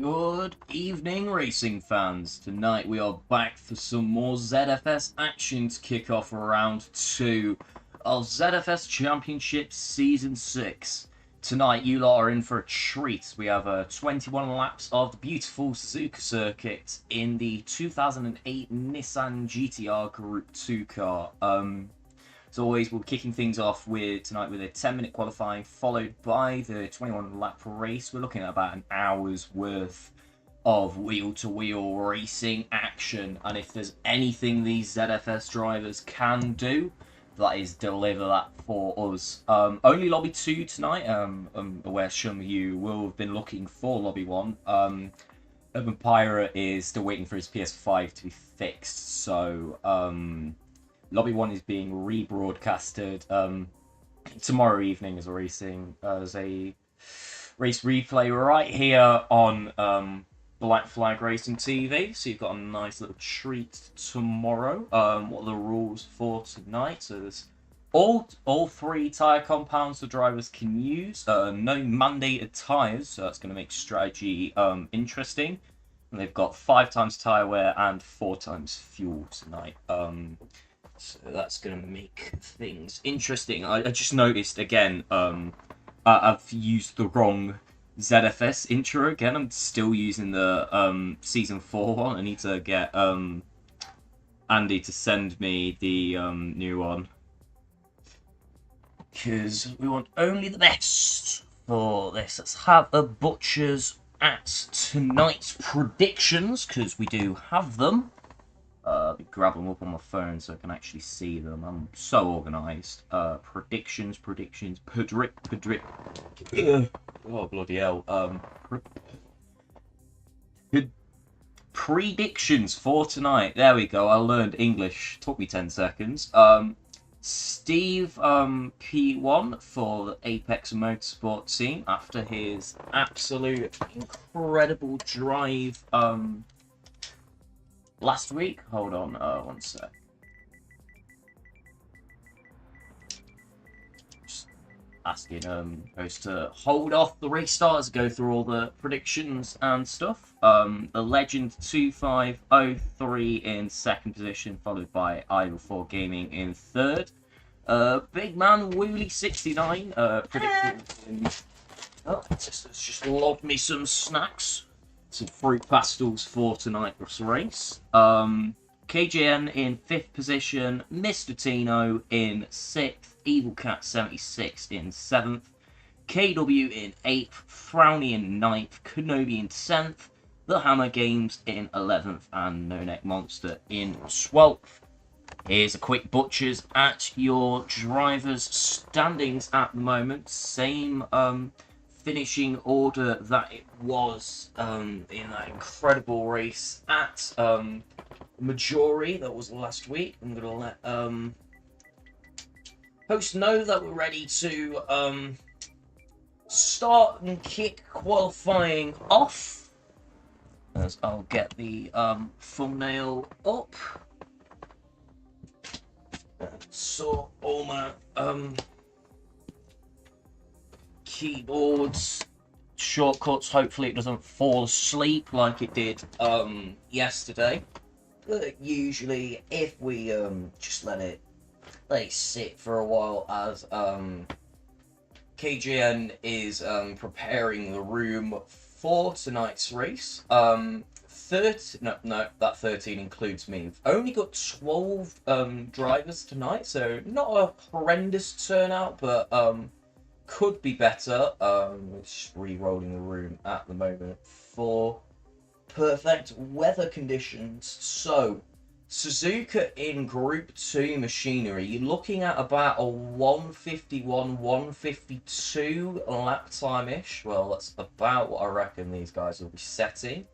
Good evening, racing fans. Tonight we are back for some more ZFS action to kick off round 2 of ZFS Championship Season 6. Tonight you lot are in for a treat. We have 21 laps of the beautiful Suzuka circuit in the 2008 Nissan GTR Group 2 car. As always, we're kicking things off tonight with a 10-minute qualifying, followed by the 21-lap race. We're looking at about an hour's worth of wheel-to-wheel racing action, and if there's anything these ZFS drivers can do, that is deliver that for us. Only Lobby 2 tonight. I'm aware some of you will have been looking for Lobby 1. Urban Pirate is still waiting for his PS5 to be fixed, so Lobby 1 is being rebroadcasted tomorrow evening as a race replay right here on Black Flag Racing TV. So you've got a nice little treat tomorrow. What are the rules for tonight? So there's all three tyre compounds the drivers can use. No mandated tyres, so that's going to make strategy interesting. And they've got 5 times tyre wear and 4 times fuel tonight. So that's going to make things interesting. I just noticed again, I've used the wrong ZFS intro again. I'm still using the Season 4 one. I need to get Andy to send me the new one. Because we want only the best for this. Let's have a butcher's at tonight's predictions, because we do have them. Grab them up on my phone so I can actually see them. I'm so organised. Predictions. Oh, bloody hell. Predictions for tonight. There we go. I learned English. Took me 10 seconds. Steve P1 for the Apex Motorsport team after his absolute incredible drive last week. Hold on, one sec. Just asking host to hold off the restarts, go through all the predictions and stuff. The Legend 2503 in second position, followed by Idle 4 Gaming in third. Big Man Wooly 69 predicting. Oh, let's just lob me some snacks. Some fruit pastels for tonight's race. KJN in 5th position, Mr. Tino in 6th, Evil Cat 76 in 7th, KW in 8th, Frowny in 9th, Kenobi in 10th, The Hammer Games in 11th, and No Neck Monster in 12th. Here's a quick butchers at your drivers' standings at the moment. Same finishing order that it was in that incredible race at Majori that was last week. I'm going to let host know that we're ready to start and kick qualifying off. As I'll get the thumbnail up. So all my keyboards shortcuts, hopefully it doesn't fall asleep like it did yesterday. But usually if we just let it sit for a while as KGN is preparing the room for tonight's race. That 13 includes me. We've only got 12 drivers tonight, so not a horrendous turnout, but could be better. Just re-rolling the room at the moment for perfect weather conditions. So, Suzuka in Group 2 machinery, you're looking at about a 151, 152 lap time-ish. Well, that's about what I reckon these guys will be setting.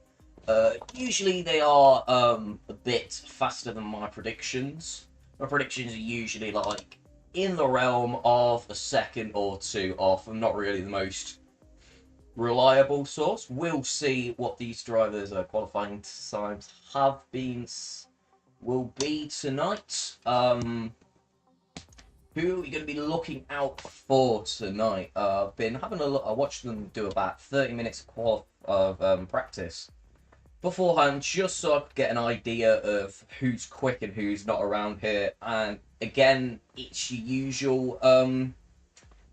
Usually they are a bit faster than my predictions. My predictions are usually like in the realm of a second or two off. I'm not really the most reliable source. We'll see what these drivers' qualifying times will be tonight. Who are we going to be looking out for tonight? I've been having a look. I watched them do about 30 minutes of of practice beforehand, just so I could get an idea of who's quick and who's not around here. And again, it's your usual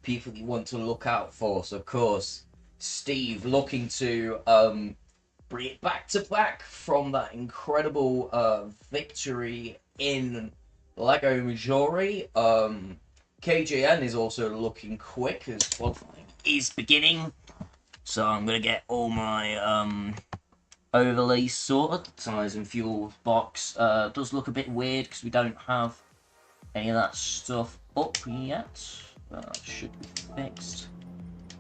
people you want to look out for. So of course, Steve looking to bring it back to back from that incredible victory in Lego Majori. KJN is also looking quick as qualifying is beginning. So I'm gonna get all my overlays sorted. The tyres and fuel box does look a bit weird because we don't have any of that stuff up yet. That should be fixed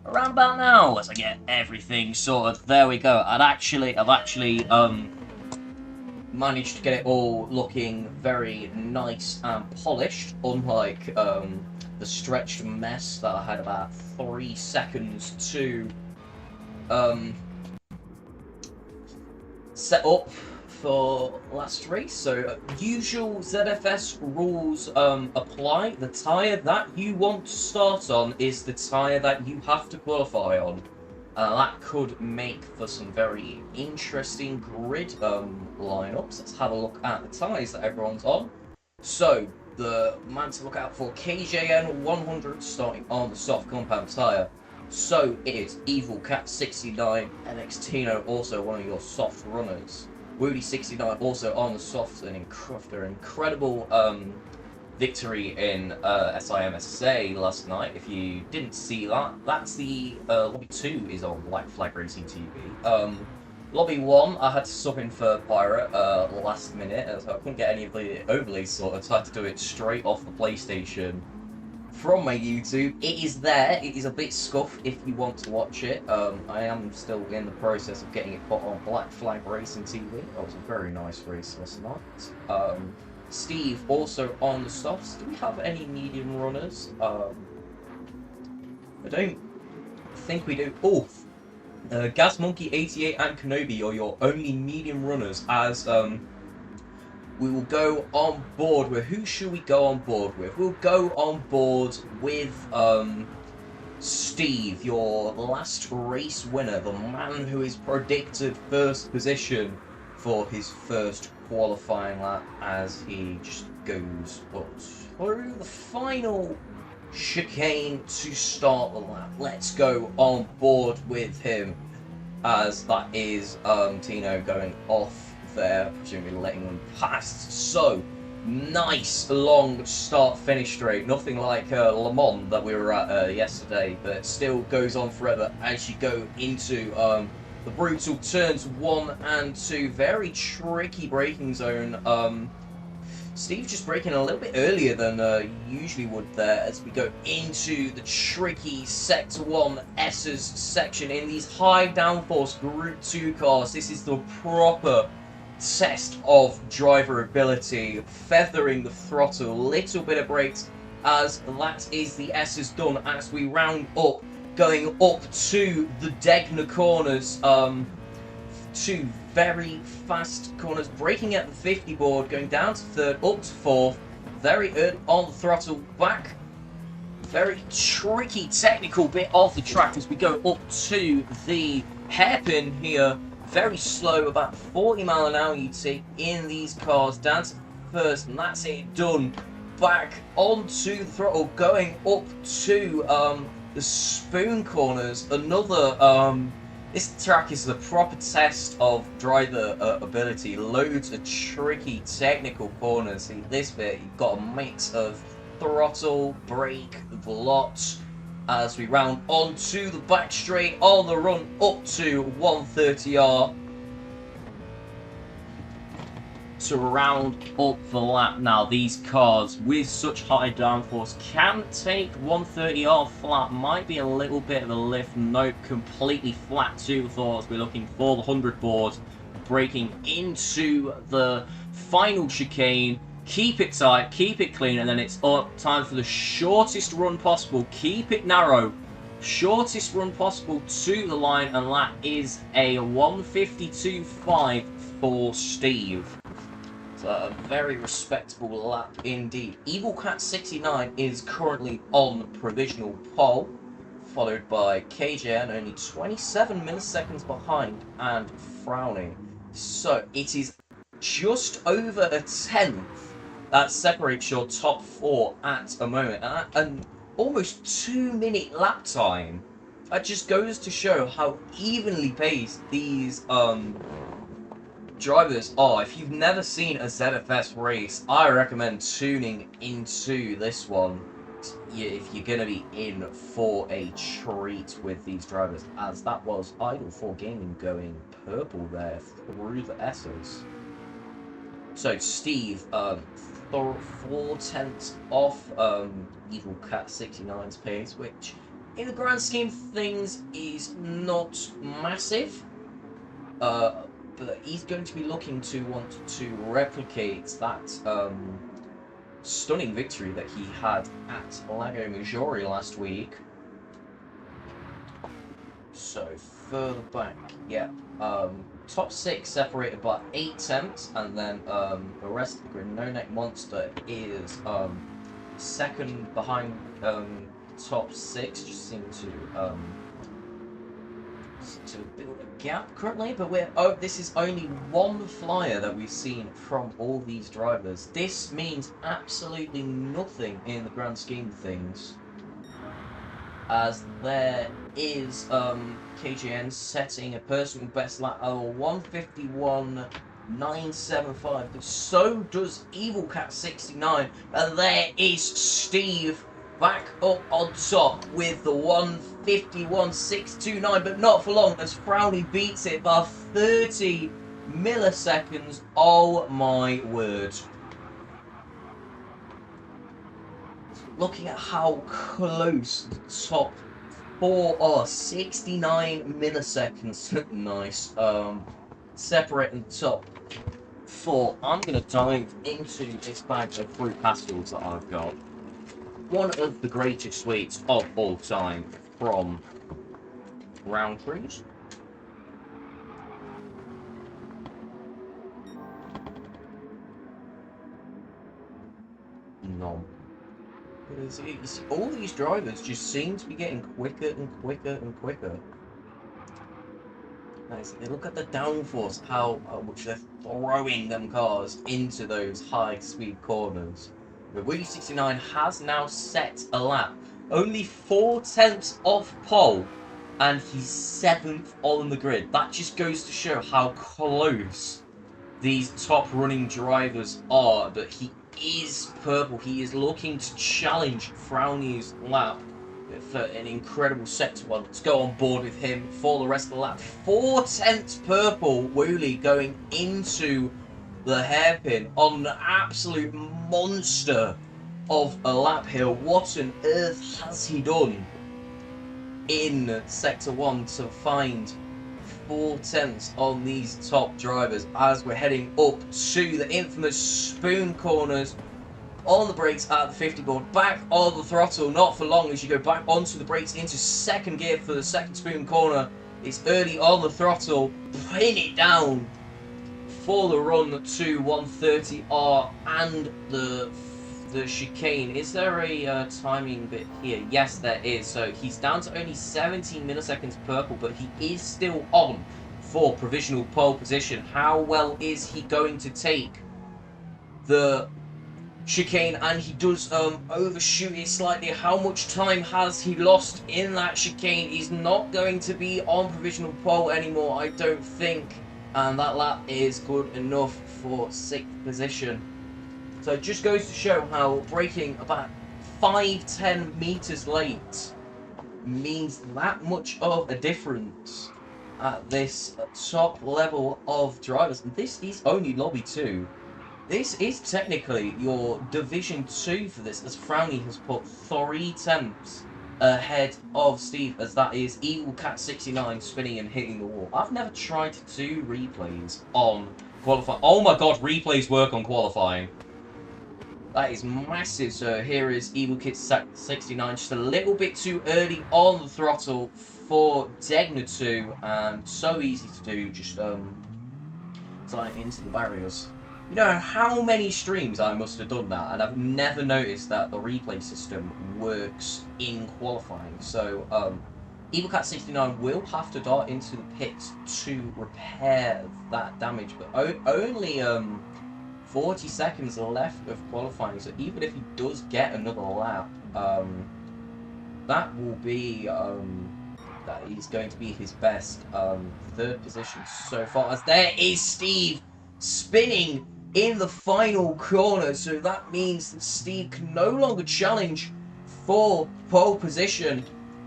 around about now as I get everything sorted. There we go. I've actually managed to get it all looking very nice and polished, unlike the stretched mess that I had about 3 seconds to set up for last race. So usual ZFS rules apply. The tyre that you want to start on is the tyre that you have to qualify on. That could make for some very interesting grid lineups. Let's have a look at the tyres that everyone's on. So the man to look out for, KJN 100 starting on the soft compound tyre. So it is Evil Cat 69, MX Tino also one of your soft runners. Woody 69 also on the soft, and incredible victory in SIMSA last night. If you didn't see that, that's the Lobby 2 is on Black Flag Racing TV. Lobby 1, I had to sub in for Pirate last minute, as I couldn't get any of the overlays sorted, so I had to do it straight off the PlayStation from my YouTube. It is there. It is a bit scuffed if you want to watch it. I am still in the process of getting it put on Black Flag Racing TV. That was a very nice race last night. Steve also on the softs. Do we have any medium runners? I don't think we do. Oh, Gas Monkey 88 and Kenobi are your only medium runners, as we will go on board with... Who should we go on board with? We'll go on board with Steve, your last race winner, the man who is predicted first position for his first qualifying lap, as he just goes through the final chicane to start the lap. Let's go on board with him, as that is Tino going off there, presumably letting them pass. So nice long start-finish straight, nothing like Le Mans that we were at yesterday, but still goes on forever as you go into the brutal turns 1 and 2. Very tricky braking zone. Steve's just braking a little bit earlier than usually would there, as we go into the tricky Sector 1 S's section in these high downforce Group 2 cars. This is the proper test of driver ability, feathering the throttle, little bit of brakes, as that is the S's done, as we round up, going up to the Degner corners. Two very fast corners, braking at the 50 board, going down to 3rd, up to 4th, very early on the throttle, back. Very tricky technical bit of the track as we go up to the hairpin here. Very slow, about 40 mile an hour you take in these cars, down to 1st, and that's it done. Back onto the throttle, going up to the spoon corners. Another this track is the proper test of driver ability. Loads of tricky technical corners. See this bit, you've got a mix of throttle, brake, lots, as we round onto the back straight on the run up to 130R to round up the lap. Now these cars with such high downforce can take 130R flat. Might be a little bit of a lift. Nope, completely flat to the floor as we're looking for the 100 board, braking into the final chicane. Keep it tight, keep it clean, and then it's time for the shortest run possible. Keep it narrow. Shortest run possible to the line, and that is a 152.5 for Steve. So a very respectable lap indeed. Evil Cat 69 is currently on provisional pole. followed by KJN, only 27 milliseconds behind, and Frowny. So it is just over a tenth that separates your top 4 at a moment, and an almost 2-minute lap time. That just goes to show how evenly paced these drivers are. If you've never seen a ZFS race, I recommend tuning into this one if you're going to be in for a treat with these drivers, as that was Idle 4 Gaming going purple there through the S's. So Steve, 4/10 off Evil Cat 69's pace, which in the grand scheme of things is not massive. But he's going to be looking to want to replicate that stunning victory that he had at Lago Maggiore last week. So further back, yeah, top 6 separated by 8 tenths, and then the rest of the grid, No Neck Monster is second behind top 6, just seem to build a gap currently, but this is only one flyer that we've seen from all these drivers. This means absolutely nothing in the grand scheme of things, as there is KJN setting a personal best lap of 151.975, but so does Evil Cat 69, and there is Steve back up on top with the 151.629, but not for long, as Frowny beats it by 30 milliseconds. Oh my word. Looking at how close the top 4 are, 69 milliseconds. Nice. Separating the top 4. I'm going to dive into this bag of fruit pastels that I've got. One of the greatest sweets of all time from Round Trees. No. All these drivers just seem to be getting quicker and quicker and quicker. Nice. Look at the downforce, how much they're throwing them cars into those high-speed corners. The Willie 69 has now set a lap, only 4 tenths off pole, and he's 7th on the grid. That just goes to show how close these top running drivers are, but he is purple. He is looking to challenge Frowny's lap for an incredible sector 1. Let's go on board with him for the rest of the lap. 4 tenths purple, Woolley going into the hairpin on an absolute monster of a lap here. What on earth has he done in sector 1 to find 4 tenths on these top drivers as we're heading up to the infamous spoon corners? On the brakes at the 50 board, back on the throttle, not for long as you go back onto the brakes into second gear for the second spoon corner. It's early on the throttle, pin it down for the run to 130R and the chicane. Is there a timing bit here? Yes, there is. So he's down to only 17 milliseconds purple, but he is still on for provisional pole position. How well is he going to take the chicane? And he does overshoot it slightly. How much time has he lost in that chicane? He's not going to be on provisional pole anymore, I don't think. And that lap is good enough for 6th position. So it just goes to show how braking about 5-10 meters late means that much of a difference at this top level of drivers. And this is only Lobby 2. This is technically your Division 2 for this, as Frowny has put 3 tenths ahead of Steve, as that is Evil Cat 69 spinning and hitting the wall. I've never tried to do replays on qualifying. Oh my god, replays work on qualifying. That is massive. So here is Evil Cat 69, just a little bit too early on the throttle for Degna 2, and so easy to do, just slide into the barriers. You know how many streams I must have done that, and I've never noticed that the replay system works in qualifying. So, EvilCat69 will have to dart into the pit to repair that damage, but only 40 seconds left of qualifying. So even if he does get another lap, that will be that he's going to be his best third position so far. As there is Steve spinning in the final corner, so that means that Steve can no longer challenge for pole position.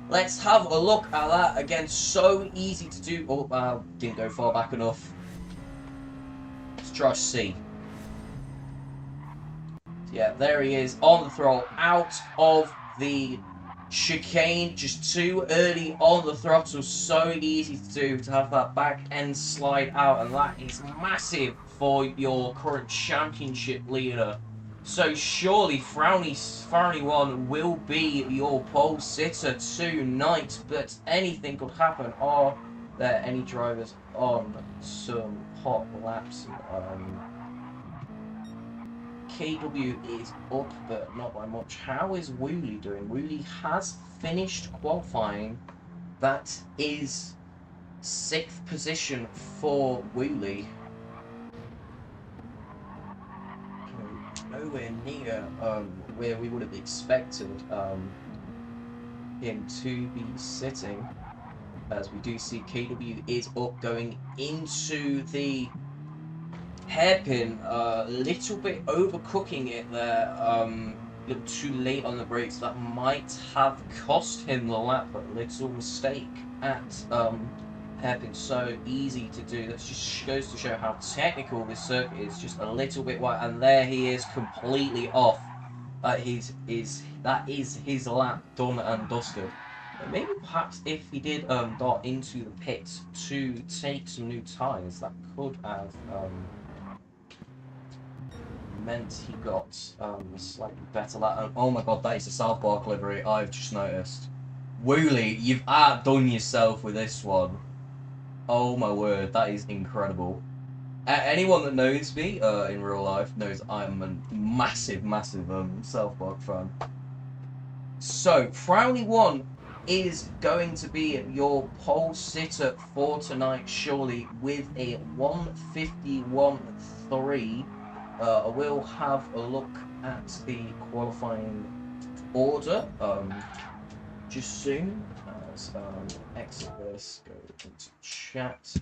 Let's have a look at that again. So easy to do. Oh, didn't go far back enough. Let's try C. Yeah, there he is on the throttle, out of the chicane, just too early on the throttle. So easy to do, to have that back end slide out, and that is massive for your current championship leader. So surely Frowny 1 will be your pole sitter tonight, but anything could happen. Are there any drivers on some hot laps? KW is up, but not by much. How is Wooly doing? Wooly has finished qualifying. That is 6th position for Wooly. Nowhere near where we would have expected him to be sitting, as we do see KW is up, going into the hairpin, a little bit overcooking it there, a little too late on the brakes. That might have cost him the lap, but little mistake at hairpin. So easy to do. That just goes to show how technical this circuit is, just a little bit wide, and there he is, completely off. That is his lap done and dusted. Maybe perhaps if he did dart into the pit to take some new tyres, that could have meant he got a slightly better lap. And oh my god, that is a South Park livery, I've just noticed. Wooly, you've outdone yourself with this one. Oh my word, that is incredible. Anyone that knows me in real life knows I'm a massive South Park fan. So, Frowny 1 is going to be your pole sitter for tonight, surely, with a 151.3. We'll have a look at the qualifying order just soon. As exit this, go into chat.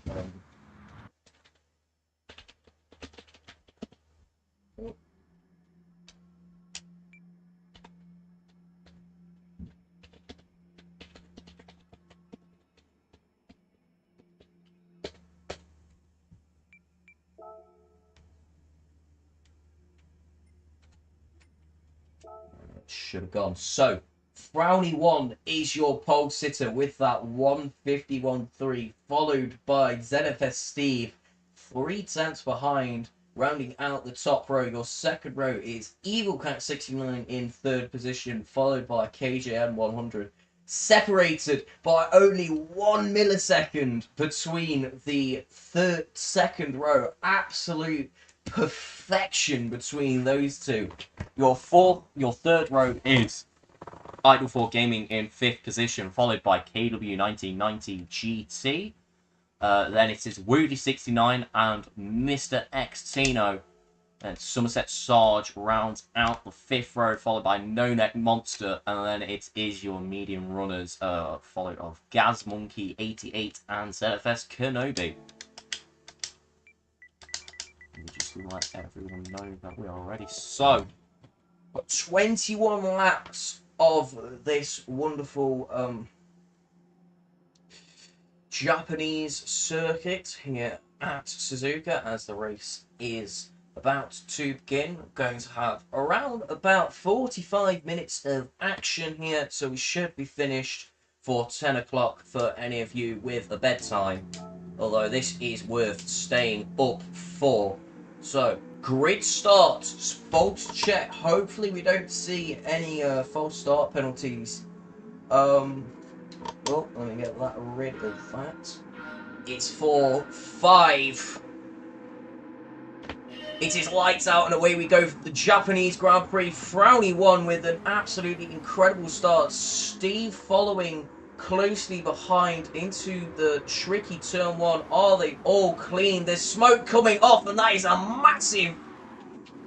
Should have gone. So, Frowny 1 is your pole sitter with that 151.3, followed by ZFS Steve, 3 tenths behind, rounding out the top row. Your second row is EvilCat69 in 3rd position, followed by KJN 100, separated by only 1 millisecond between the second row. Absolute perfection between those two. Your third row is Idle 4 Gaming in 5th position, followed by KW1990 GT. Then it is Woody69 and Mr. X Tino. And Somerset Sarge rounds out the 5th row, followed by No Neck Monster. And then it is your medium runners, followed of Gaz Monkey 88 and ZFS Kenobi. Just let everyone know that we are ready. So, 21 laps of this wonderful Japanese circuit here at Suzuka, as the race is about to begin. We're going to have around about 45 minutes of action here, so we should be finished for 10 o'clock for any of you with a bedtime, although this is worth staying up for. So, grid start, false check. Hopefully we don't see any false start penalties. Well, let me get that rid of that. It's for 5, It is lights out and away we go for the Japanese Grand Prix. Frowny won with an absolutely incredible start. Steve following closely behind into the tricky turn one. Are they all clean? There's smoke coming off, and that is a massive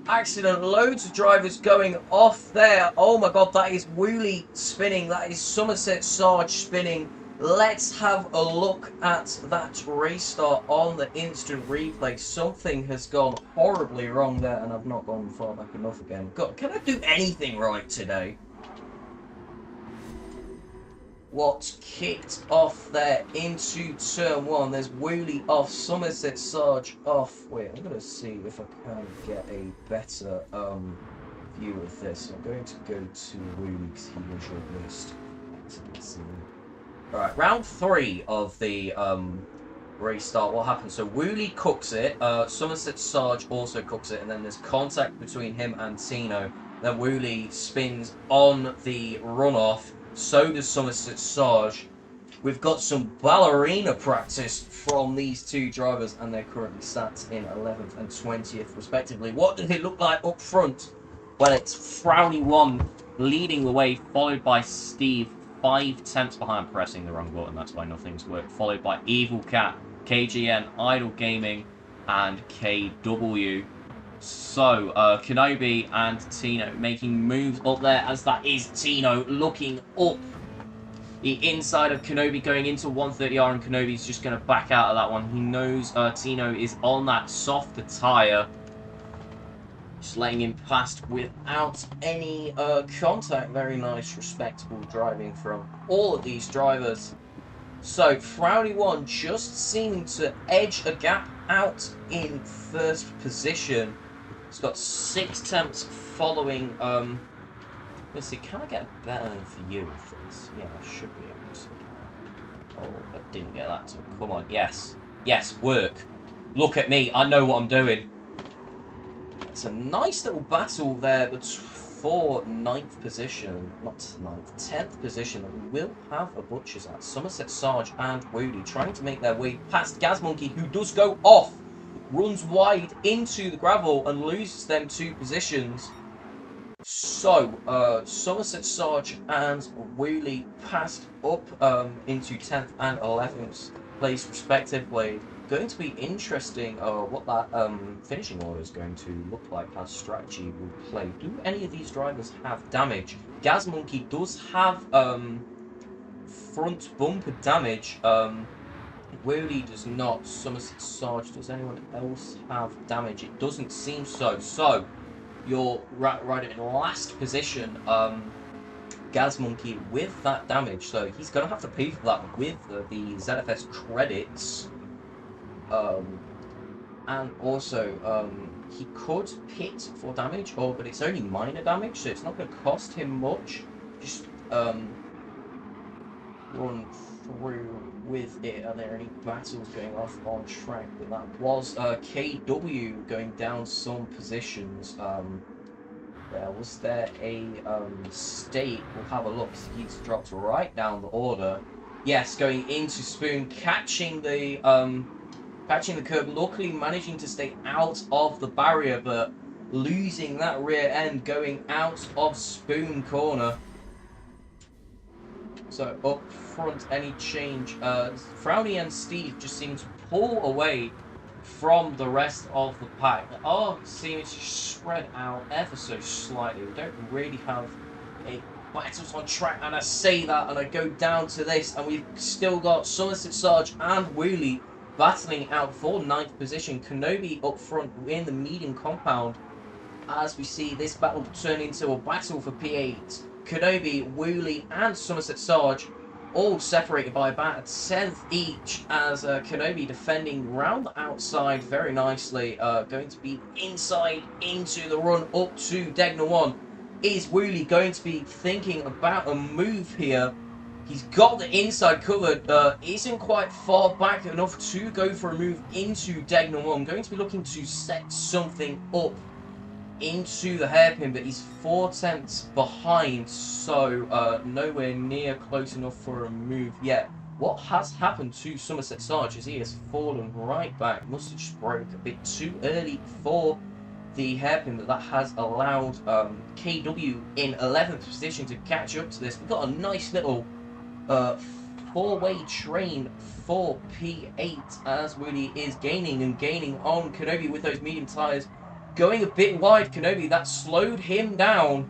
accident. Loads of drivers going off there. Oh my god, that is Woolley spinning. That is Somerset Sarge spinning. Let's have a look at that race start on the instant replay. Something has gone horribly wrong there, and I've not gone far back enough again. God, can I do anything right today? What's kicked off there into turn one? There's Woolley off, Somerset Sarge off. Wait, I'm going to see if I can get a better view of this. I'm going to go to Woolley because he was your list. Let's see. Alright, round 3 of the restart. What happens? So Woolley cooks it, Somerset Sarge also cooks it, and then there's contact between him and Tino. Then Woolley spins on the runoff, so does Somerset Sarge. We've got some ballerina practice from these two drivers, and they're currently sat in 11th and 20th respectively. What does it look like up front? Well, it's Frowny 1 leading the way, followed by Steve 5/10 behind, pressing the wrong button, that's why nothing's worked, followed by Evil Cat, KGN, Idle Gaming, and KW. So, Kenobi and Tino making moves up there, as that is Tino looking up the inside of Kenobi going into 130R, and Kenobi's just going to back out of that one. He knows Tino is on that softer tyre. Just letting him past without any contact. Very nice, respectable driving from all of these drivers. So, Frowny 1 just seeming to edge a gap out in first position. He's got 6/10 following. Let's see, can I get a better view of this? Yeah, I should be able to. Oh, I didn't get that to. Come on, yes. Yes, work. Look at me, I know what I'm doing. It's a nice little battle there, but for 9th position, not 9th, 10th position, we will have a butcher's at Somerset Sarge and Woolley trying to make their way past Gazmonkey, who does go off, runs wide into the gravel and loses them 2 positions. So, Somerset Sarge and Woolley passed up into 10th and 11th place respectively. Going to be interesting what that finishing order is going to look like as strategy will play. Do any of these drivers have damage? Gazmonkey does have front bumper damage. Woolley does not. Somerset Sarge, does anyone else have damage? It doesn't seem so. So, you're right in last position, Gazmonkey with that damage. So, he's going to have to pay for that with the ZFS credits. And also, he could pit for damage, but it's only minor damage, so it's not going to cost him much. Just run through with it. Are there any battles going off on track? But that was KW going down some positions. Was there a mistake? We'll have a look. He's dropped right down the order. Yes, going into Spoon, catching the curb, luckily managing to stay out of the barrier, but losing that rear end, going out of Spoon corner. So up front, any change? Frowny and Steve just seem to pull away from the rest of the pack. They are seeming to spread out ever so slightly. We don't really have a battles on track, and I say that, and I go down to this, and we've still got Somerset Sarge and Woolley battling out for 9th position. Kenobi up front in the medium compound. As we see this battle turn into a battle for P8. Kenobi, Woolley, and Somerset Sarge all separated by about a 10th each, as Kenobi defending round the outside very nicely. Going to be inside into the run up to Degner 1. Is Woolley going to be thinking about a move here? He's got the inside covered, isn't quite far back enough to go for a move into Degner 1. Going to be looking to set something up into the hairpin, but he's 4/10 behind, so nowhere near close enough for a move yet. What has happened to Somerset Sarge as he has fallen right back? Must have just broke a bit too early for the hairpin, that has allowed KW in 11th position to catch up to this. We've got a nice little four-way train for P8 as Woody is gaining on Kenobi with those medium tyres. Going a bit wide, Kenobi, that slowed him down.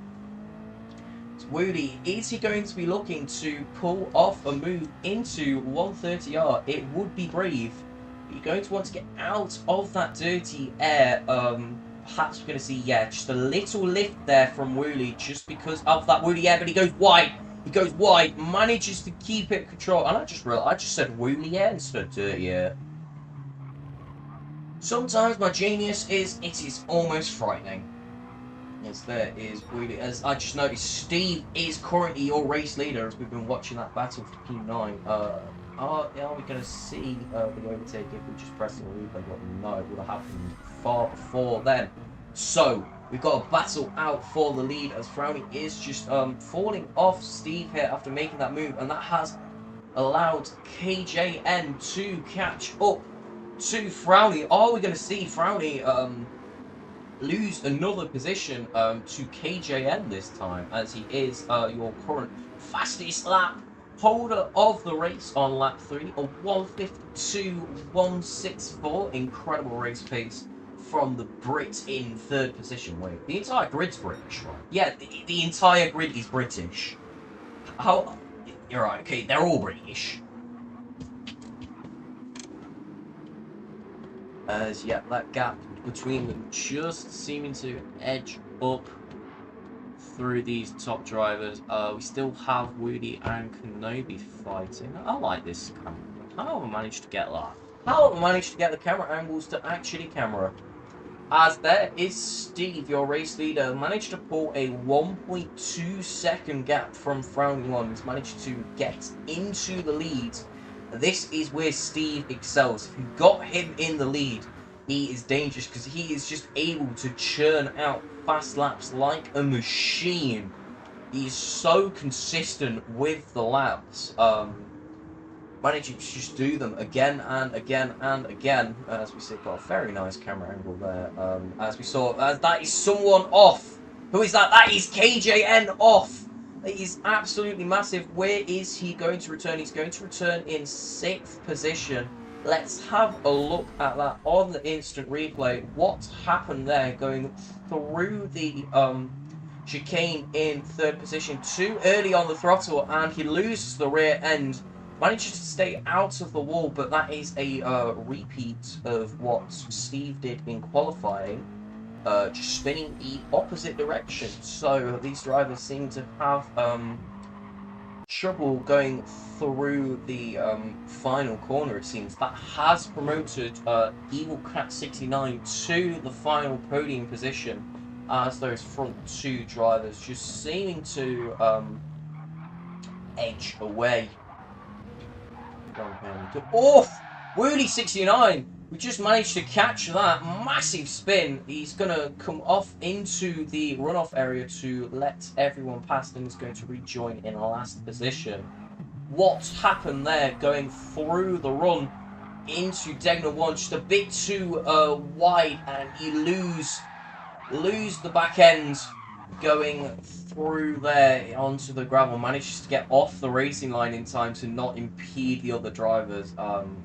Woody, is he going to be looking to pull off a move into 130R? It would be brave. But you're going to want to get out of that dirty air. Perhaps we're going to see, yeah, just a little lift there from Wooly just because of that Woody air, but he goes wide. He goes wide, manages to keep it control. And I just said Wooly air instead of dirty air. Sometimes my genius is, it is almost frightening. Yes, there is really. As I just noticed, Steve is currently your race leader as we've been watching that battle for P9. Are we going to see the overtake if we just press the replay button? No, it would have happened far before then. So, we've got a battle out for the lead as Frowny is just falling off Steve here after making that move, and that has allowed KJN to catch up to Frowny. Are we going to see Frowny lose another position to KJN this time, as he is your current fastest lap holder of the race on lap 3, a 1:52.164. Incredible race pace from the Brit in 3rd position. Wait, the entire grid's British, right? Yeah, the entire grid is British. How? You're right, okay, they're all British. As, yeah, that gap between them just seeming to edge up through these top drivers. We still have Woody and Kenobi fighting. I like this camera. How have I managed to get that? How have I managed to get the camera angles to actually camera? As there is Steve, your race leader, managed to pull a 1.2 second gap from Frowny One. He's managed to get into the lead. This is where Steve excels. If you got him in the lead, he is dangerous because he is just able to churn out fast laps like a machine. He's so consistent with the laps, managing to just do them again and again and again. As we see, got a very nice camera angle there. As we saw, that is someone off. Who is that? That is KJN off. That is absolutely massive. Where is he going to return? He's going to return in 6th position. Let's have a look at that on the instant replay. What happened there going through the chicane in 3rd position? Too early on the throttle and he loses the rear end. Manages to stay out of the wall, but that is a repeat of what Steve did in qualifying. Just spinning the opposite direction. So these drivers seem to have trouble going through the final corner, it seems. That has promoted Evil Cat 69 to the final podium position, as those front 2 drivers just seeming to edge away. Off! Woody 69! We just managed to catch that massive spin. He's going to come off into the runoff area to let everyone pass, and is going to rejoin in last position. What's happened there going through the run into Degner 1? Just a bit too wide, and you lose the back end going through there onto the gravel. Manages to get off the racing line in time to not impede the other drivers.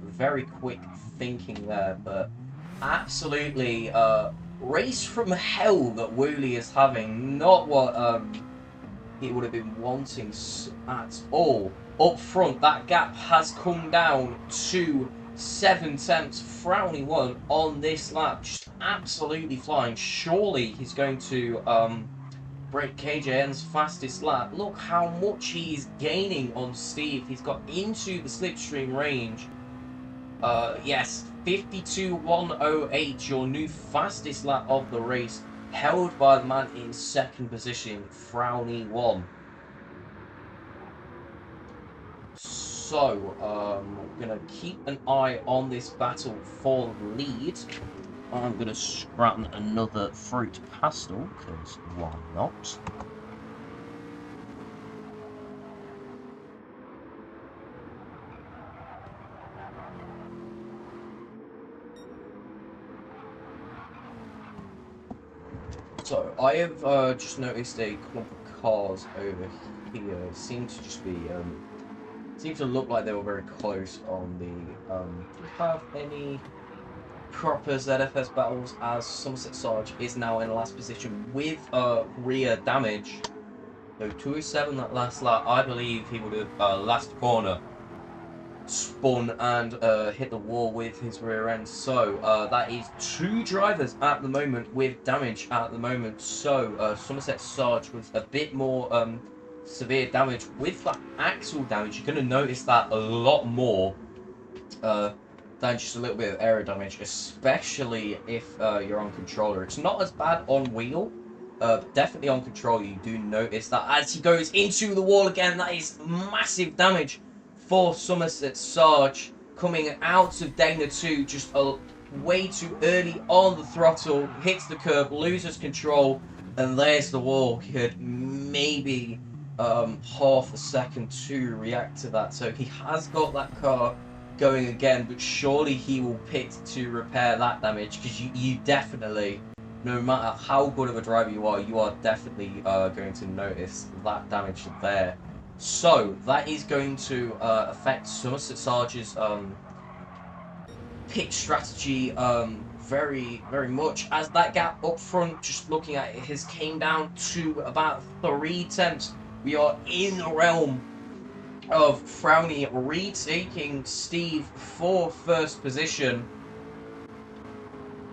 Very quick thinking there, but absolutely race from hell that Wooly is having. Not what he would have been wanting at all. Up front, that gap has come down to 7 tenths. Frowny One on this lap, just absolutely flying. Surely he's going to break KJN's fastest lap. Look how much he's gaining on Steve. He's got into the slipstream range. Yes, 52.108, your new fastest lap of the race, held by the man in 2nd position, Frowny One. So, I'm going to keep an eye on this battle for the lead. I'm going to scrap another fruit pastel, because why not? So, I have just noticed a clump of cars over here. Seem to just be, seem to look like they were very close on the, do you have any proper ZFS battles as Somerset Sarge is now in the last position with, rear damage? So, 207 that last lap, I believe he would have, last corner, spun and hit the wall with his rear end. So that is 2 drivers at the moment with damage at the moment. So Somerset Sarge with a bit more severe damage. With that axle damage, you're going to notice that a lot more than just a little bit of aero damage, especially if you're on controller. It's not as bad on wheel. Definitely on controller, you do notice that as he goes into the wall again, that is massive damage for Somerset Sarge coming out of Dana 2 just way too early on the throttle, hits the curb, loses control, and there's the wall. He had maybe half a second to react to that, so he has got that car going again, but surely he will pit to repair that damage, because you definitely, no matter how good of a driver you are definitely going to notice that damage there. So that is going to affect Somerset Sarge's pit strategy very, very much, as that gap up front, just looking at it, has came down to about 3 tenths. We are in the realm of Frowny retaking Steve for first position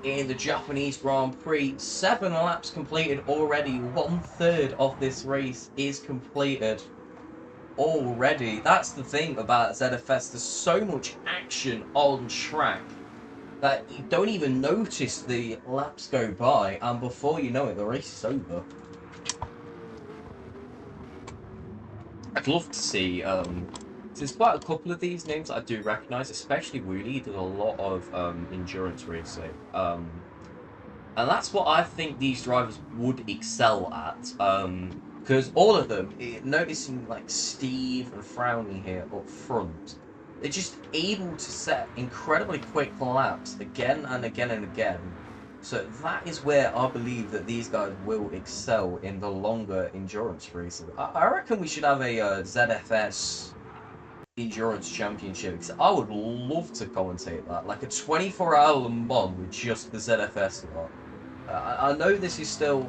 in the Japanese Grand Prix. 7 laps completed already. 1/3 of this race is completed already. That's the thing about ZFS. There's so much action on track that you don't even notice the laps go by, and before you know it, the race is over. I'd love to see, there's quite a couple of these names that I do recognise, especially Wooly does a lot of endurance racing. And that's what I think these drivers would excel at. Because all of them, noticing like Steve and Frowny here up front, they're just able to set incredibly quick laps again and again and again. So that is where I believe that these guys will excel in the longer endurance races. I reckon we should have a ZFS endurance championship, because I would love to commentate that, like a 24-hour Le Mans with just the ZFS lot. I know this is still,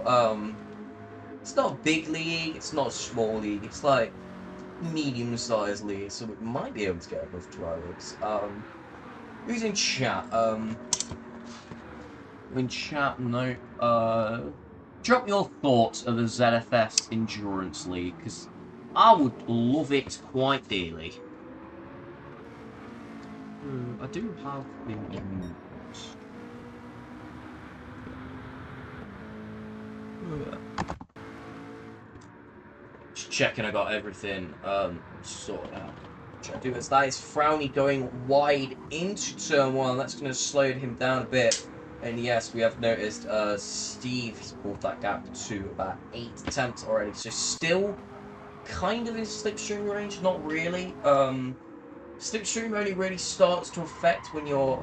it's not a big league, it's not a small league, it's like medium-sized league, so we might be able to get enough drivers. Who's in chat? In chat, no. Drop your thoughts of the ZFS Endurance League, because I would love it quite dearly. I do have the just checking I got everything sorted out. Which I do is that is Frowny going wide into turn 1. That's going to slow him down a bit. And yes, we have noticed Steve has pulled that gap to about 8 tenths already. So still kind of in slipstream range, not really. Slipstream only really starts to affect when you're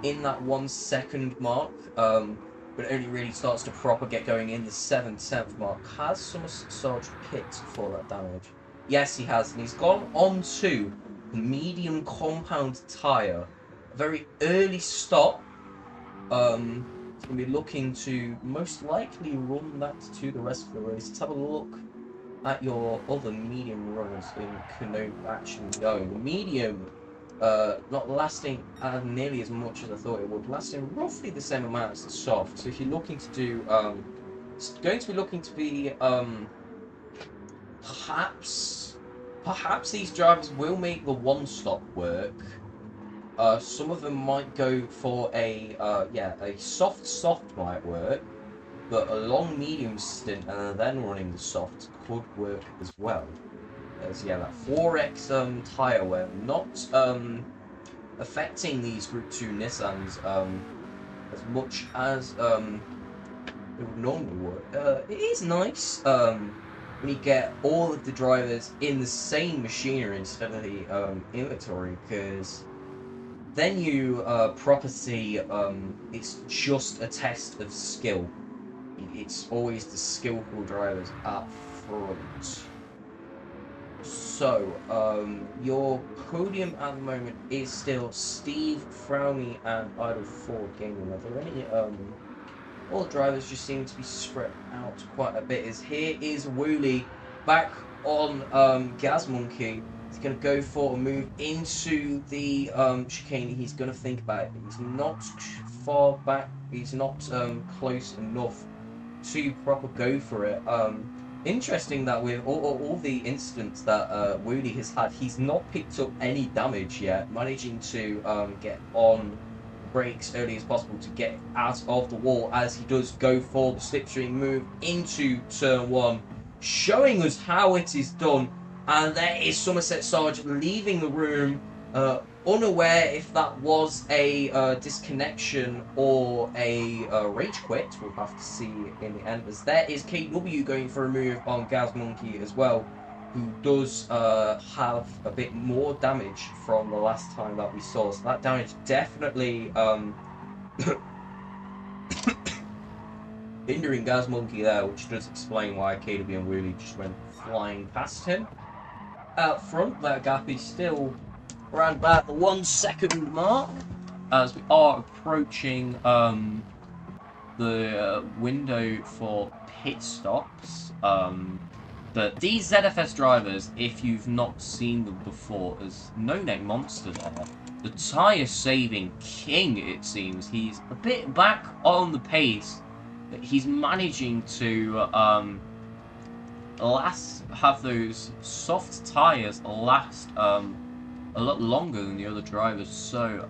in that 1 second mark. But it only really starts to proper get going in the 7/10 mark. Has Somerset Sarge pit for that damage? Yes, he has. And he's gone on to the medium compound tyre. A very early stop. He's going to be looking to most likely run that to the rest of the race. Let's have a look at your other medium runners in Kano actually going. The medium not lasting nearly as much as I thought it would, lasting roughly the same amount as the soft. So if you're looking to do, it's going to be looking to be perhaps these drivers will make the 1 stop work. Some of them might go for a soft might work, but a long medium stint and then running the soft could work as well. As that 4X tyre wear not affecting these Group 2 Nissans as much as it would normally work. It is nice when you get all of the drivers in the same machinery instead of the inventory, because then you proper see it's just a test of skill. it's always the skillful drivers up front. So, your podium at the moment is still Steve, Frowny, and Idle 4 Gaming. Are there any, all the drivers just seem to be spread out quite a bit. Here is Wooly back on Gaz Monkey. He's going to go for a move into the chicane. He's going to think about it. He's not far back. He's not close enough to proper go for it. Interesting that with all the incidents that Wooly has had, he's not picked up any damage yet, managing to get on brakes early as possible to get out of the wall as he does go for the slipstream move into turn 1, showing us how it is done. And there is Somerset Sarge leaving the room, unaware if that was a disconnection or a rage quit. We'll have to see in the end, as there is KW going for a move on Gaz Monkey as well, who does have a bit more damage from the last time that we saw. So that damage definitely hindering Gaz Monkey there, which does explain why KW and Wooly just went flying past him. Out front, that gap is still around about the 1 second mark as we are approaching the window for pit stops. But these ZFS drivers, if you've not seen them before, as No Neck Monster there, the tyre saving king, it seems. He's a bit back on the pace, but he's managing to have those soft tyres last a lot longer than the other drivers. So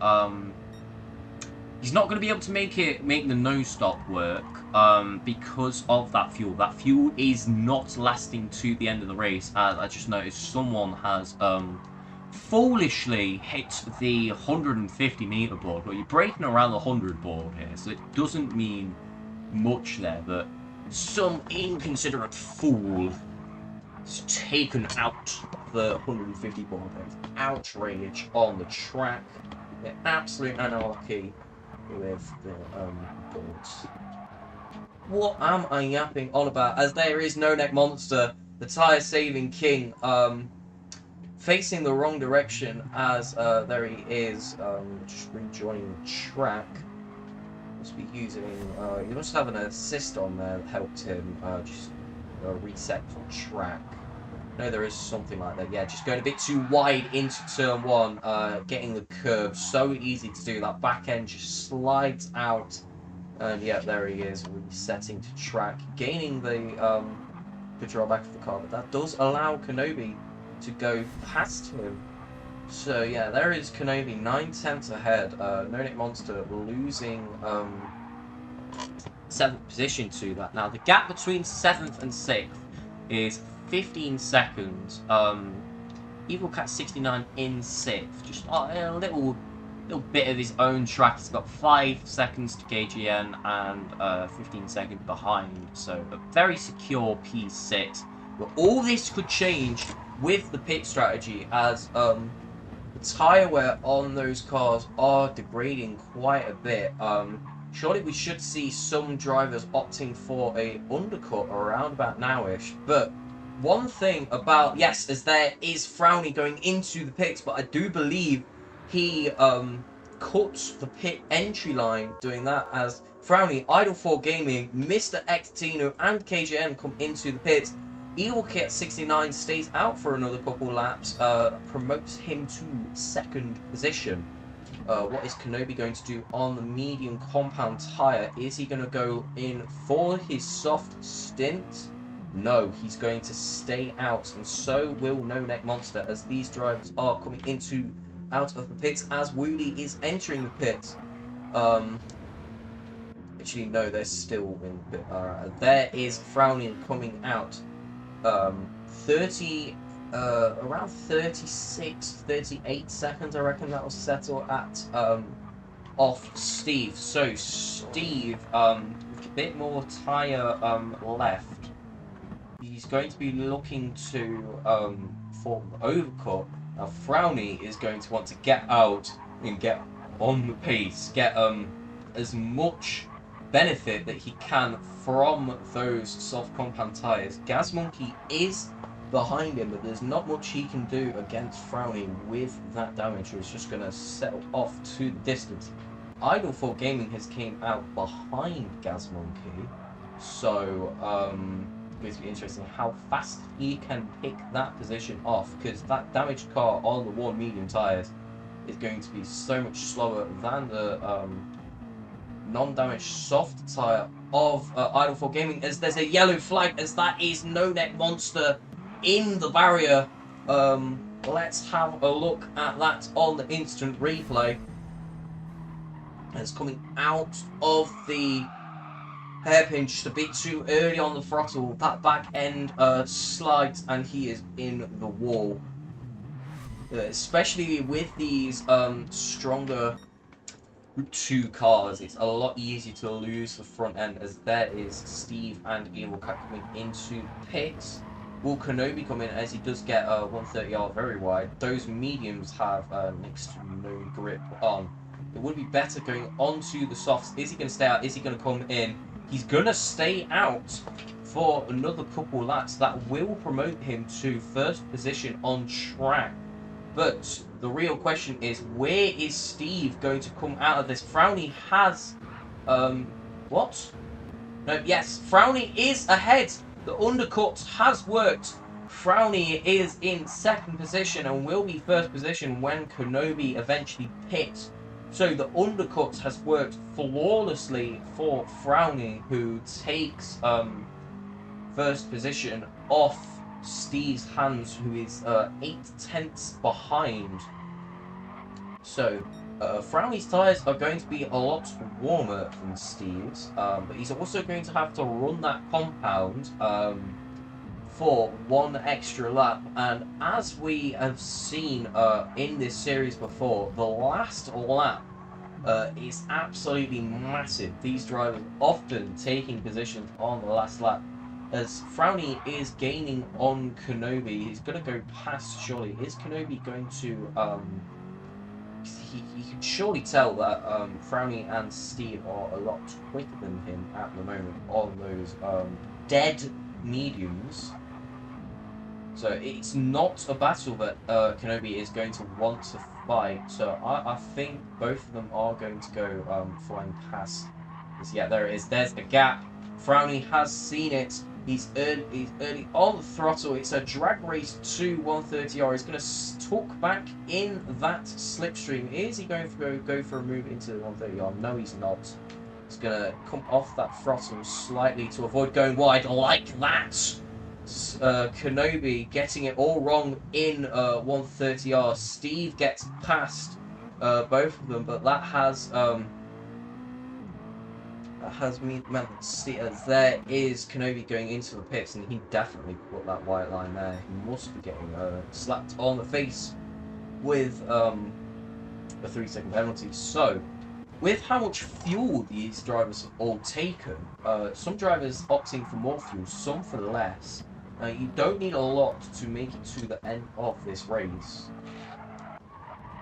he's not going to be able to make the no stop work because of that fuel. That fuel is not lasting to the end of the race. As I just noticed, someone has foolishly hit the 150 meter board. But you're braking around the 100 board here, so it doesn't mean much there. But some inconsiderate fool has taken out the 150 board. There's outrage on the track. The absolute anarchy with the boards. What am I yapping on about? As there is No Neck Monster, the tyre saving king, facing the wrong direction. As there he is, just rejoining the track. Must be using. He must have an assist on there that helped him just reset the track. No, there is something like that. Yeah, just going a bit too wide into turn 1, getting the curve. So easy to do. That back end just slides out. And yeah, there he is, resetting to track, gaining the control back of the car. But that does allow Kenobi to go past him. So yeah, there is Kenobi, 9/10 ahead. No Neck Monster losing 7th position to that. Now, the gap between 7th and 6th is 15 seconds. Evil Cat 69 in 6th, just a little bit of his own track. He's got 5 seconds to KGN and 15 seconds behind, so a very secure P6. But all this could change with the pit strategy, as the tyre wear on those cars are degrading quite a bit. Surely we should see some drivers opting for a undercut around about nowish, but one thing about, yes, as there is Frowny going into the pits, but I do believe he cut the pit entry line doing that, as Frowny, Idle 4 Gaming, Mr. Xtino and KJM come into the pits. Evil Kit 69 stays out for another couple laps, promotes him to 2nd position. What is Kenobi going to do on the medium compound tyre? Is he going to go in for his soft stint? No, he's going to stay out, and so will No Neck Monster, as these drivers are coming out of the pits as Wooly is entering the pits. Actually, no, they're still in the pit. Alright, there is Frowny coming out. Around 36, 38 seconds, I reckon that will settle at off Steve. So Steve, with a bit more tyre left, he's going to be looking to form the overcut. Now Frowny is going to want to get out and get on the pace, get as much benefit that he can from those soft compound tyres. Gas Monkey is behind him, but there's not much he can do against Frowny with that damage. It's just going to settle off to the distance. Idle for Gaming has came out behind Gas Monkey, so it's going to be interesting how fast he can pick that position off, because that damaged car on the worn medium tyres is going to be so much slower than the non-damaged soft tyre of Idle for Gaming, as there's a yellow flag, as that is No Neck Monster in the barrier. Let's have a look at that on the instant replay. It's coming out of the hairpin just a bit too early on the throttle. That back end slides and he is in the wall. Especially with these stronger two cars, it's a lot easier to lose the front end, as there is Steve and Evil Cat coming into pits. Will Kenobi come in, as he does get 130R very wide. Those mediums have next to no grip on. It would be better going onto the softs. Is he going to stay out? Is he going to come in? He's going to stay out for another couple laps. That will promote him to first position on track. But the real question is, where is Steve going to come out of this? Frowny has... what? No, yes, Frowny is ahead. The undercut has worked. Frowny is in second position and will be first position when Kenobi eventually pits. So the undercut has worked flawlessly for Frowny, who takes first position off Steve's hands, who is 8/10 behind. So Frowny's tyres are going to be a lot warmer than Steve's, but he's also going to have to run that compound for one extra lap. And as we have seen in this series before, the last lap is absolutely massive. These drivers often taking positions on the last lap. As Frowny is gaining on Kenobi, he's going to go past, surely. Is Kenobi going to... He can surely tell that Frowny and Steve are a lot quicker than him at the moment on those dead mediums. So it's not a battle that Kenobi is going to want to fight. So I think both of them are going to go flying past. Yeah, there it is. There's a gap. Frowny has seen it. He's early on the throttle. It's a drag race to 130R. He's going to tuck back in that slipstream. Is he going to go for a move into the 130R? No, he's not. He's going to come off that throttle slightly to avoid going wide like that. Kenobi getting it all wrong in 130R. Steve gets past both of them, but that has meant that there is Kenobi going into the pits, and he definitely put that white line there. He must be getting slapped on the face with a 3-second penalty. So, with how much fuel these drivers have all taken, some drivers opting for more fuel, some for less. You don't need a lot to make it to the end of this race.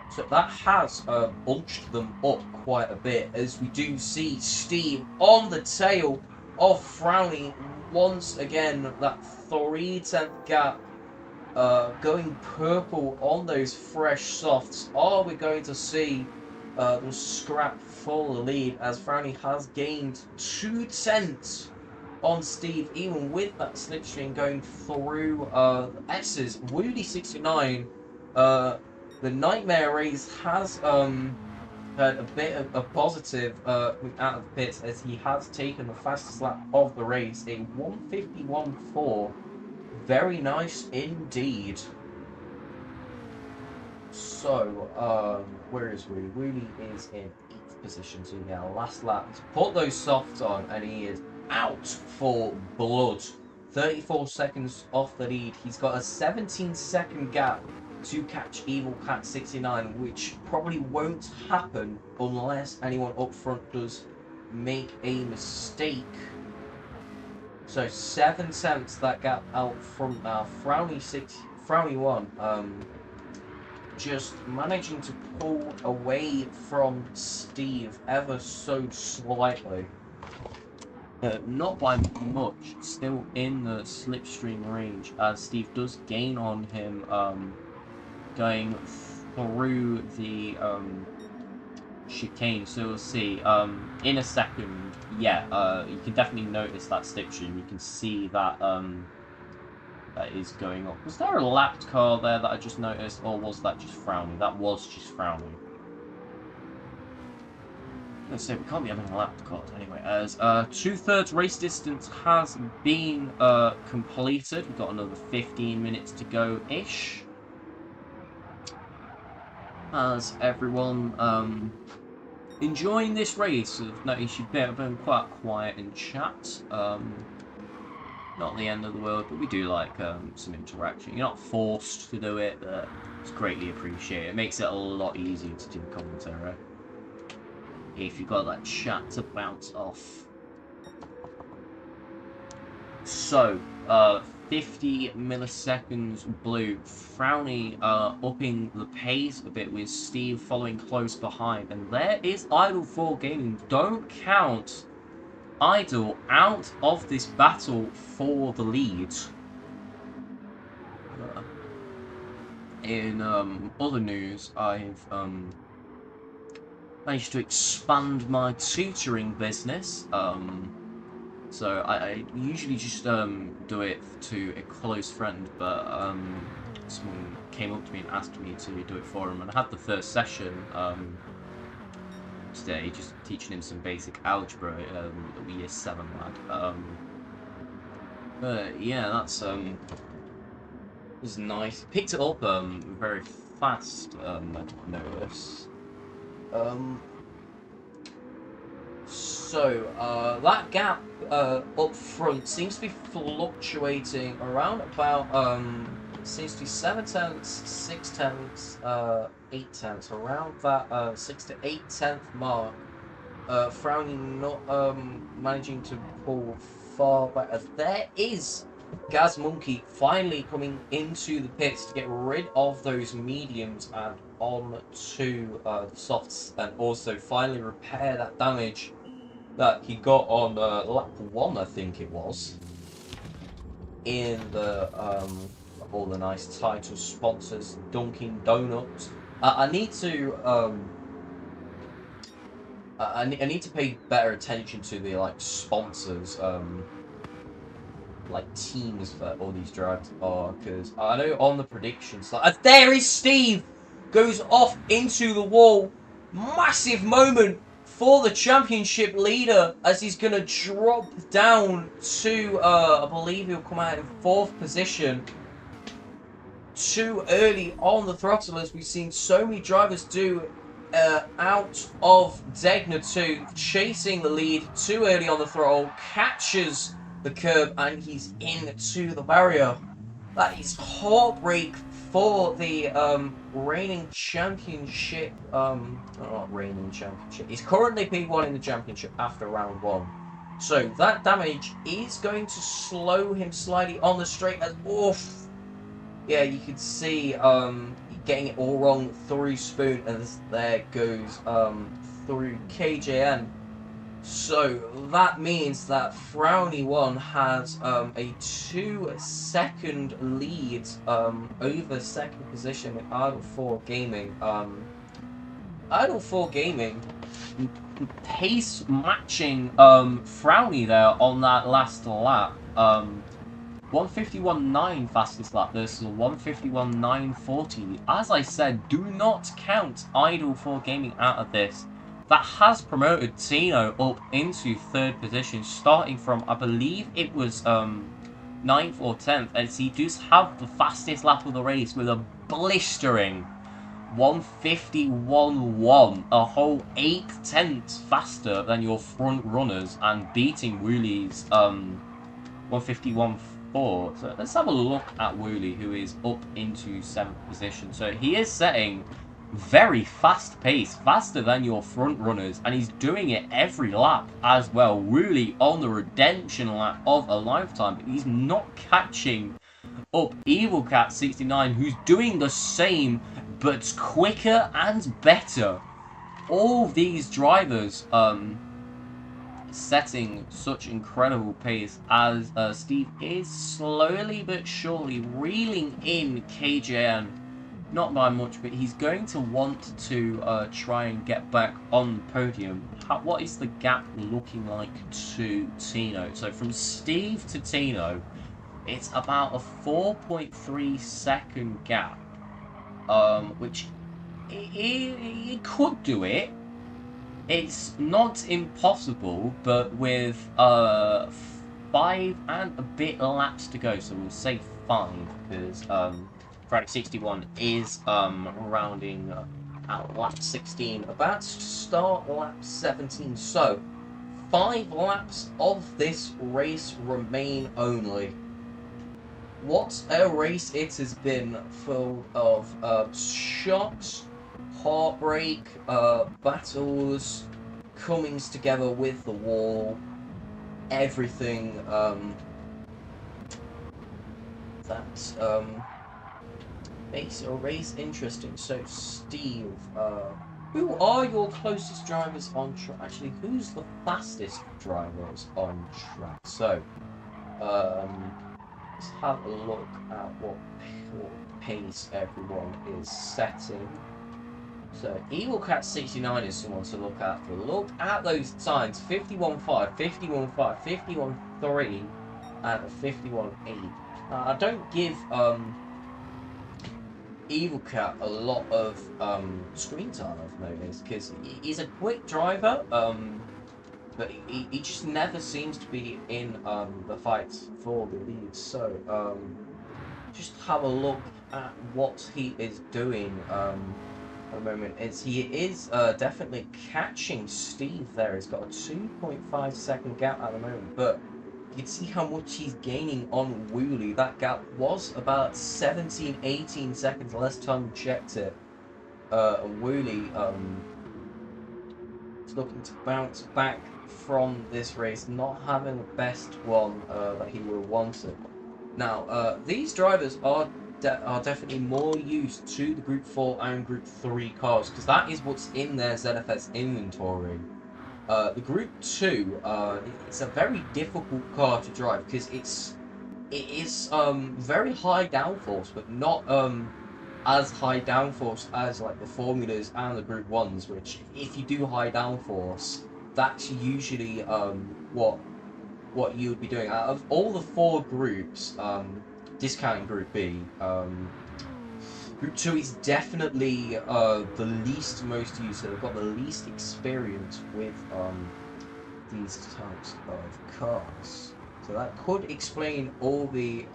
So that has bunched them up quite a bit, as we do see Steve on the tail of Frowny once again. That 3/10 gap going purple on those fresh softs. Are we going to see them scrap for the lead, as Frowny has gained 2/10 on Steve, even with that slipstream going through the S's? Woody69, the Nightmare Race has had a bit of a positive out of the pits, as he has taken the fastest lap of the race, a 1:51.4. Very nice indeed. So, where is Woody? Woody is in 8th position, so yeah, last lap. He's put those softs on, and he is out for blood. 34 seconds off the lead. He's got a 17-second gap to catch Evil Cat 69, which probably won't happen unless anyone up front does make a mistake. So 7/10 that gap out front now. Frowny 1, just managing to pull away from Steve ever so slightly. Not by much, still in the slipstream range, as Steve does gain on him going through the chicane. So we'll see. In a second, yeah, you can definitely notice that slipstream. You can see that that is going up. Was there a lapped car there that I just noticed, or was that just Frowny? That was just Frowny. Let's say we can't be having a lapped car anyway, as 2/3 race distance has been completed. We've got another 15 minutes to go-ish. As everyone enjoying this race, I've noticed you've been quite quiet in chat. Not the end of the world, but we do like some interaction. You're not forced to do it, but it's greatly appreciated. It makes it a lot easier to do commentary if you've got that chat to bounce off. So, 50 milliseconds blue. Frowny upping the pace a bit with Steve following close behind. And there is Idle 4 Gaming. Don't count Idle out of this battle for the lead. In other news, I've managed to expand my tutoring business. So I usually just do it to a close friend, but someone came up to me and asked me to do it for him, and I had the first session today, just teaching him some basic algebra, a year 7 lad. But yeah, that's was nice. Picked it up very fast. I noticed. So that gap up front seems to be fluctuating around about seems to be 7 tenths, 6 tenths, 8 tenths, around that 6 to 8 tenth mark. Frowny not managing to pull far back, as there is Gaz Monkey finally coming into the pits to get rid of those mediums and on to the softs, and also finally repair that damage that he got on lap 1, I think it was, in the all the nice title sponsors, Dunkin' Donuts. I need to I need to pay better attention to the like sponsors, like teams that all these drives are, because I know on the predictions, like there is Steve goes off into the wall, massive moment for the championship leader, as he's going to drop down to, I believe he'll come out in 4th position. Too early on the throttle, as we've seen so many drivers do out of Degner 2, chasing the lead too early on the throttle, catches the curb, and he's into the barrier. That is heartbreak for the reigning championship, not reigning championship, he's currently P1 in the championship after round 1. So that damage is going to slow him slightly on the straight, as oof. Yeah, you could see getting it all wrong through Spoon, and there goes through KJN. So that means that Frowny 1 has a 2-second lead over 2nd position with Idle 4 Gaming. Idle 4 Gaming pace matching Frowny there on that last lap. 151.9 fastest lap versus 151.940. As I said, do not count Idle 4 Gaming out of this. That has promoted Tino up into 3rd position, starting from, I believe it was 9th or 10th, as he does have the fastest lap of the race with a blistering 151.1, a whole 8 tenths faster than your front runners, and beating Wooley's 151.4. So let's have a look at Wooley, who is up into 7th position. So he is setting very fast pace, faster than your front runners, and he's doing it every lap as well. Wooley on the redemption lap of a lifetime, but he's not catching up Evil Cat 69, who's doing the same but quicker and better. All these drivers setting such incredible pace as Steve is slowly but surely reeling in KJM. Not by much, but he's going to want to try and get back on the podium. What is the gap looking like to Tino? So from Steve to Tino, it's about a 4.3 second gap, which he could do it. It's not impossible, but with 5 and a bit laps to go, so we'll say 5 because Friday 61 is rounding at lap 16, about to start lap 17. So 5 laps of this race remain only. What a race it has been, full of shocks, heartbreak, battles, comings together with the wall, everything that makes a race interesting. So, Steve, who are your closest drivers on track? Actually, who's the fastest drivers on track? So, let's have a look at what pace everyone is setting. So, Evil Cat 69 is someone to look at. Look at those times: 51.5, 51.5, 51.3, and 51.8. I don't give Evil Cat a lot of screen time, I've noticed, because he's a quick driver, but he just never seems to be in the fights for the lead. So just have a look at what he is doing at the moment. He is definitely catching Steve there. He's got a 2.5 second gap at the moment, but you can see how much he's gaining on Wooly. That gap was about 17-18 seconds last time we checked it. Wooly is looking to bounce back from this race, not having the best one that he would have wanted. Now, these drivers are definitely more used to the Group 4 and Group 3 cars, because that is what's in their ZFS inventory. The Group 2, it's a very difficult car to drive because it is very high downforce, but not as high downforce as like the Formulas and the Group 1s, which if you do high downforce, that's usually what you would be doing. Out of all the 4 groups, discounting Group B, Group 2 is definitely the least most used, so they've got the least experience with these types of cars. So that could explain all the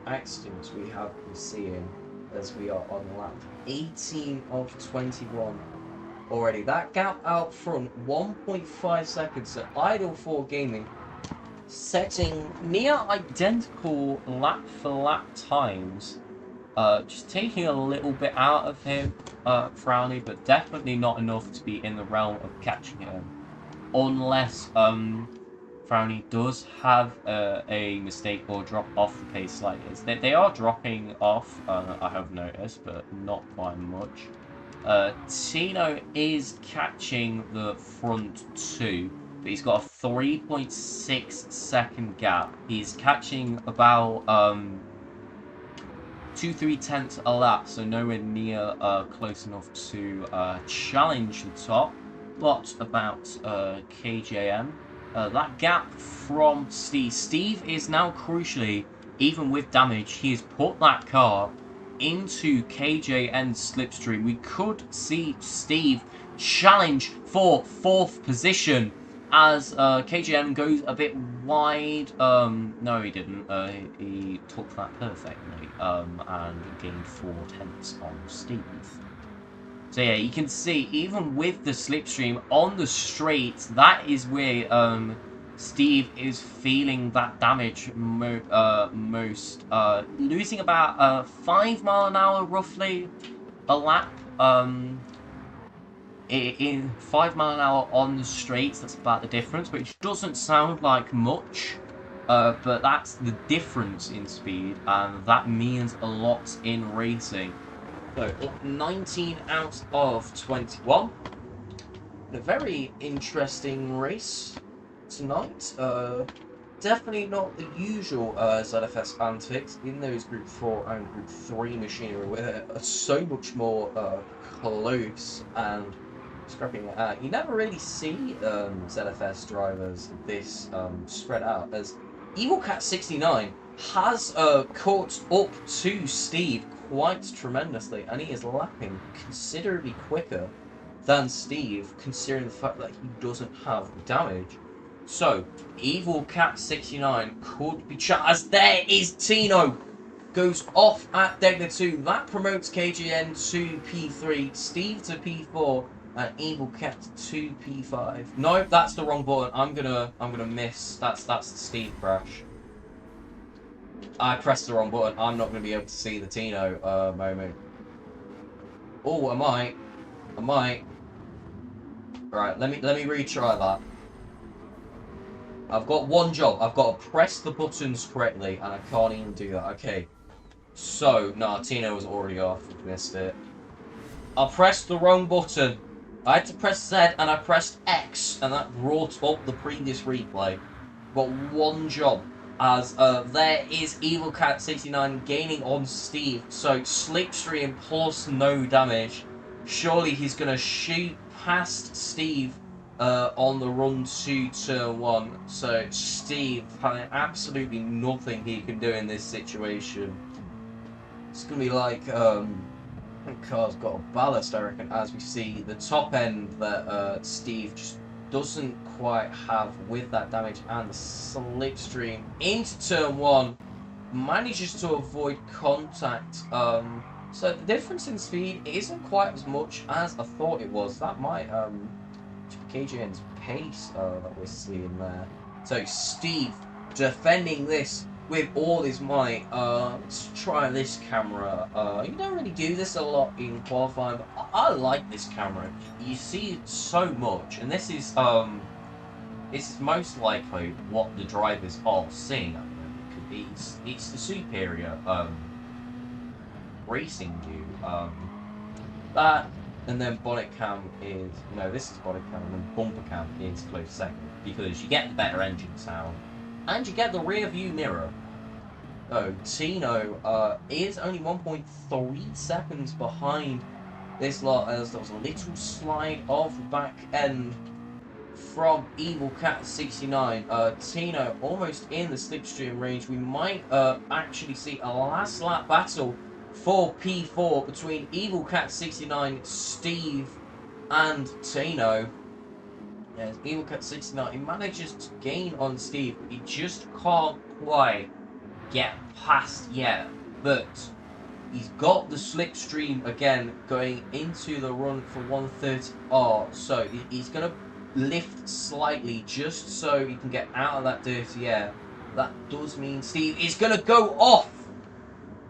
accidents we have been seeing as we are on lap 18 of 21 already. That gap out front, 1.5 seconds, so Idle 4 Gaming setting near identical lap for lap times. Just taking a little bit out of him, Frowny, but definitely not enough to be in the realm of catching him. Unless Frowny does have a mistake or drop off the pace slightly. They are dropping off, I have noticed, but not by much. Tino is catching the front 2, but he's got a 3.6 second gap. He's catching about 2-3 tenths a lap, so nowhere near close enough to challenge the top. What about KJM? That gap from Steve. Steve is now crucially, even with damage, he has put that car into KJN's slipstream. We could see Steve challenge for 4th position as KJN goes a bit wide. No, he didn't. He took that perfectly and gained 4 tenths on Steve. So yeah, you can see even with the slipstream on the straights, that is where Steve is feeling that damage most. Losing about 5 miles an hour roughly a lap. In 5 miles an hour on the straights, that's about the difference, which doesn't sound like much, but that's the difference in speed, and that means a lot in racing. So, 19 out of 21. A very interesting race. tonight. Definitely not the usual ZFS antics in those Group 4 and Group 3 machinery, where are so much more close and scrapping. You never really see ZFS drivers this spread out, as Evil Cat 69 has caught up to Steve quite tremendously, and he is lapping considerably quicker than Steve, considering the fact that he doesn't have damage. So, Evil Cat 69 could be as there is Tino! Goes off at Degner 2. That promotes KGN to P3, Steve to P4, and Evil Cat to P5. No, that's the wrong button. I'm gonna miss. That's the Steve crash. I pressed the wrong button. I'm not gonna be able to see the Tino moment. Oh, I might. Right, let me retry that. I've got one job. I've got to press the buttons correctly, and I can't even do that. Okay. So, nah, Tino was already off. Missed it. I pressed the wrong button. I had to press Z, and I pressed X, and that brought up the previous replay. Got one job, as there is Evil Cat 69 gaining on Steve. So, slipstream plus no damage. Surely he's going to shoot past Steve on the run to turn 1. So Steve having absolutely nothing he can do in this situation. It's going to be like the car's got a ballast, I reckon, as we see the top end that Steve just doesn't quite have with that damage, and the slipstream into turn 1 manages to avoid contact. So the difference in speed isn't quite as much as I thought it was. That might KGN's pace that we're seeing there. So Steve defending this with all his might. Let's try this camera. You don't really do this a lot in qualifying, but I like this camera. You see so much, and this is most likely what the drivers are seeing at the moment. It's the superior racing view. That, and then bonnet cam is, no, this is bonnet cam, and then bumper cam is close second, because you get the better engine sound, and you get the rear view mirror. Oh, Tino is only 1.3 seconds behind this lot, as there was a little slide of the back end from Evil Cat 69. Tino almost in the slipstream range. We might actually see a last lap battle for P4 between Evil Cat 69, Steve, and Tino. Yes, Evil Cat 69, he manages to gain on Steve, but he just can't quite get past yet. But he's got the slipstream again going into the run for 130R, so he's going to lift slightly just so he can get out of that dirty air. That does mean Steve is going to go off.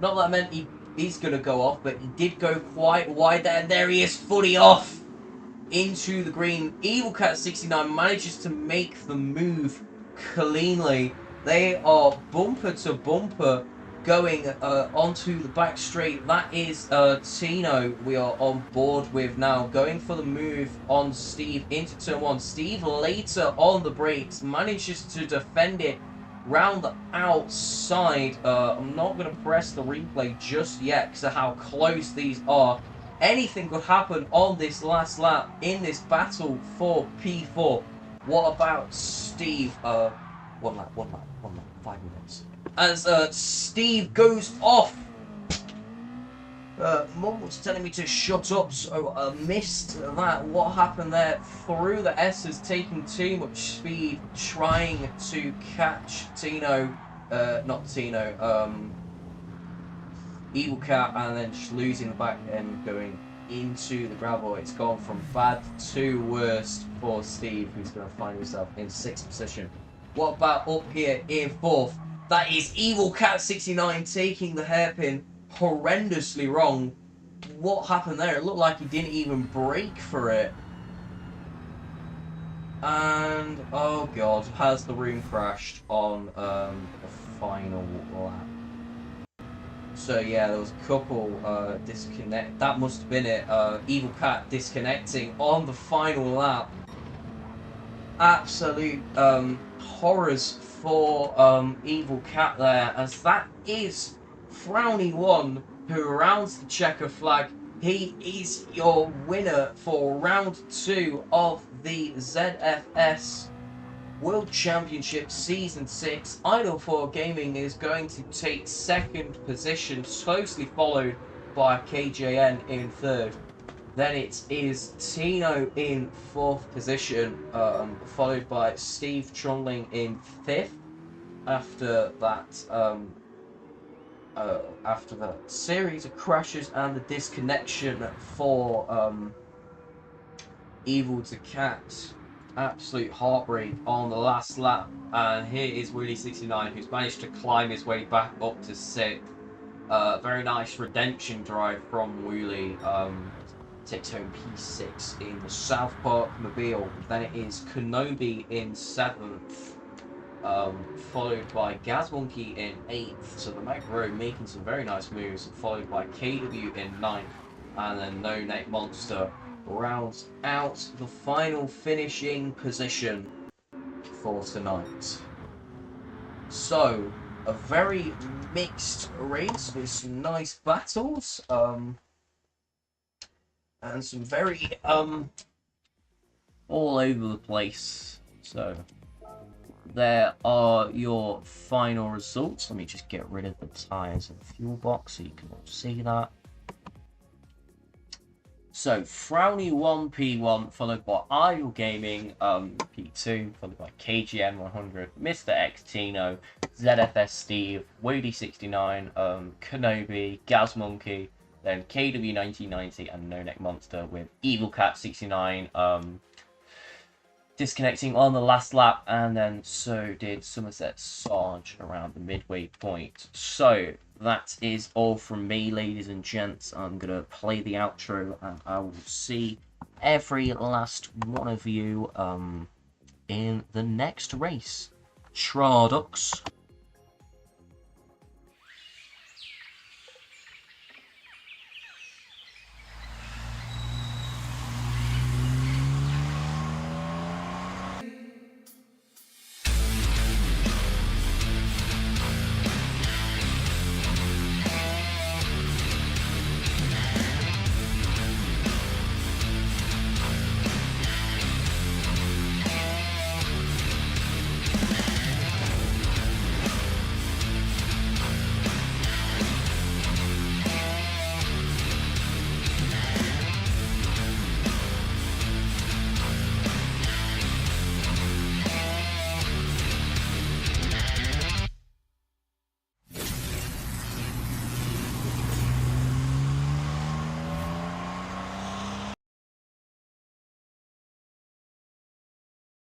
Not that I meant he's going to go off, but he did go quite wide there, and there he is, fully off into the green. Evil Cat 69 manages to make the move cleanly. They are bumper to bumper going onto the back straight. That is Tino we are on board with now, going for the move on Steve into turn 1. Steve later on the brakes manages to defend it round the outside. I'm not going to press the replay just yet because of how close these are. Anything could happen on this last lap in this battle for P4. What about Steve? One lap, 5 minutes. As Steve goes off. Mum was telling me to shut up, so I missed that. What happened there? Through the S's, taking too much speed, trying to catch Tino, not Tino, Evil Cat, and then just losing the back end, going into the gravel. It's gone from bad to worst for Steve, who's going to find himself in 6th position. What about up here in 4th? That is Evil Cat 69 taking the hairpin horrendously wrong. What happened there? It looked like he didn't even brake for it. And, oh god, has the room crashed on the final lap. So yeah, there was a couple disconnect. That must have been it. Evil Cat disconnecting on the final lap. absolute horrors for Evil Cat there, as that is Frowny1 who rounds the checker flag. He is your winner for round 2 of the ZFS World Championship Season 6. Idle 4 Gaming is going to take second position, closely followed by KJN in third. Then it is Tino in fourth position, followed by Steve Trundling in fifth. After that, after the series of crashes and the disconnection for Evil to Cat, absolute heartbreak on the last lap. And here is Willie69, who's managed to climb his way back up to sixth. Very nice redemption drive from Woolley. Takes home P6 in the South Park Mobile. Then it is Kenobi in 7th, followed by Gazmonkey in 8th. So the Macro making some very nice moves, followed by KW in 9th. And then No Neck Monster rounds out the final finishing position for tonight. So, a very mixed race with some nice battles. And some very all over the place. So there are your final results. Let me just get rid of the tires and the fuel box so you can all see that. So Frowny1 P1, followed by Idle Gaming P2, followed by KGN 100, Mr. X Tino, ZFS Steve, Woody69, Kenobi, Gazmonkey, then KW 1990 and No Neck Monster, with Evil Cat 69 disconnecting on the last lap, and then so did Somerset Sarge around the midway point. So that is all from me, ladies and gents. I'm gonna play the outro, and I will see every last one of you in the next race. Traducks.